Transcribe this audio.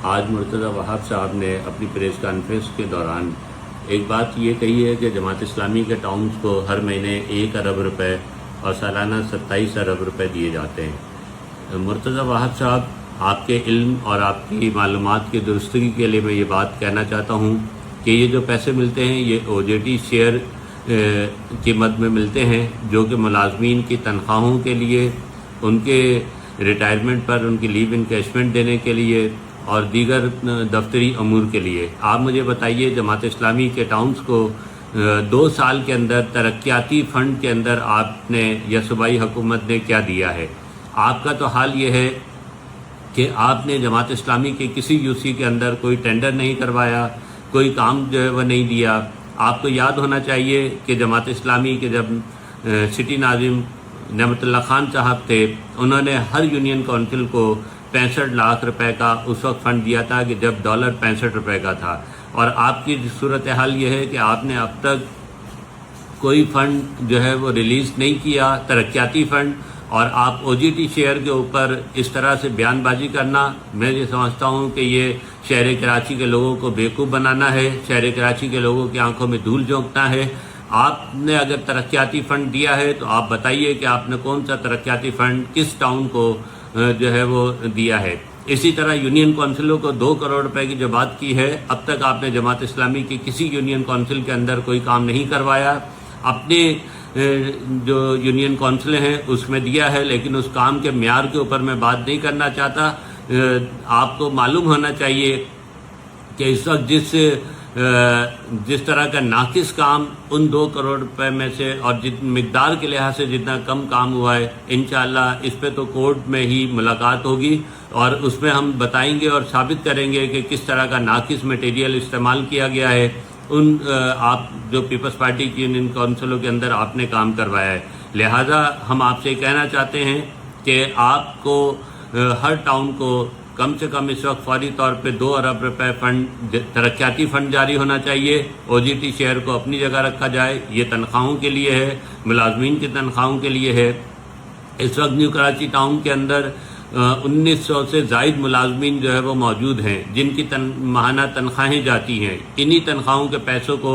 آج مرتضی وہاب صاحب نے اپنی پریس کانفرنس کے دوران ایک بات یہ کہی ہے کہ جماعت اسلامی کے ٹاؤنز کو ہر مہینے 1 ارب روپے اور سالانہ 27 ارب روپے دیے جاتے ہیں۔ مرتضی وہاب صاحب، آپ کے علم اور آپ کی معلومات کی درستگی کے لیے میں یہ بات کہنا چاہتا ہوں کہ یہ جو پیسے ملتے ہیں یہ OJT شیئر کی مد میں ملتے ہیں، جو کہ ملازمین کی تنخواہوں کے لیے، ان کے ریٹائرمنٹ پر ان کی لیو انکیشمنٹ دینے کے لیے اور دیگر دفتری امور کے لیے۔ آپ مجھے بتائیے، جماعت اسلامی کے ٹاؤنز کو 2 سال کے اندر ترقیاتی فنڈ کے اندر آپ نے یا صوبائی حکومت نے کیا دیا ہے؟ آپ کا تو حال یہ ہے کہ آپ نے جماعت اسلامی کے کسی UC کے اندر کوئی ٹینڈر نہیں کروایا، کوئی کام جو ہے وہ نہیں دیا۔ آپ کو یاد ہونا چاہیے کہ جماعت اسلامی کے جب سٹی ناظم نعمت اللہ خان صاحب تھے، انہوں نے ہر یونین کونسل کو 65 لاکھ روپے کا اس وقت فنڈ دیا تھا کہ جب ڈالر 65 روپے کا تھا، اور آپ کی صورتحال یہ ہے کہ آپ نے اب تک کوئی فنڈ جو ہے وہ ریلیز نہیں کیا، ترقیاتی فنڈ، اور آپ OJT شیئر کے اوپر اس طرح سے بیان بازی کرنا، میں یہ سمجھتا ہوں کہ یہ شہر کراچی کے لوگوں کو بیوقوف بنانا ہے، شہر کراچی کے لوگوں کی آنکھوں میں دھول جھونکنا ہے۔ آپ نے اگر ترقیاتی فنڈ دیا ہے تو آپ بتائیے کہ آپ نے کون سا ترقیاتی فنڈ کس ٹاؤن کو جو ہے وہ دیا ہے۔ اسی طرح یونین کونسلوں کو 2 کروڑ روپے کی جو بات کی ہے، اب تک آپ نے جماعت اسلامی کی کسی یونین کونسل کے اندر کوئی کام نہیں کروایا۔ اپنے جو یونین کونسلیں ہیں اس میں دیا ہے، لیکن اس کام کے معیار کے اوپر میں بات نہیں کرنا چاہتا۔ آپ کو معلوم ہونا چاہیے کہ اس وقت جس طرح کا ناقص کام ان 2 کروڑ روپے میں سے اور مقدار کے لحاظ سے جتنا کم کام ہوا ہے، انشاءاللہ اس پہ تو کورٹ میں ہی ملاقات ہوگی اور اس میں ہم بتائیں گے اور ثابت کریں گے کہ کس طرح کا ناقص مٹیریل استعمال کیا گیا ہے ان آپ جو پیپلز پارٹی کی یونین کونسلوں کے اندر آپ نے کام کروایا ہے۔ لہٰذا ہم آپ سے کہنا چاہتے ہیں کہ آپ کو ہر ٹاؤن کو کم سے کم اس وقت فوری طور پہ 2 ارب روپے فنڈ، ترقیاتی فنڈ جاری ہونا چاہیے۔ OJT شیئر کو اپنی جگہ رکھا جائے، یہ تنخواہوں کے لیے ہے، ملازمین کی تنخواہوں کے لیے ہے۔ اس وقت نیو کراچی ٹاؤن کے اندر 1900 سے زائد ملازمین جو ہے وہ موجود ہیں، جن کی ماہانہ تنخواہیں جاتی ہیں۔ انہی تنخواہوں کے پیسوں کو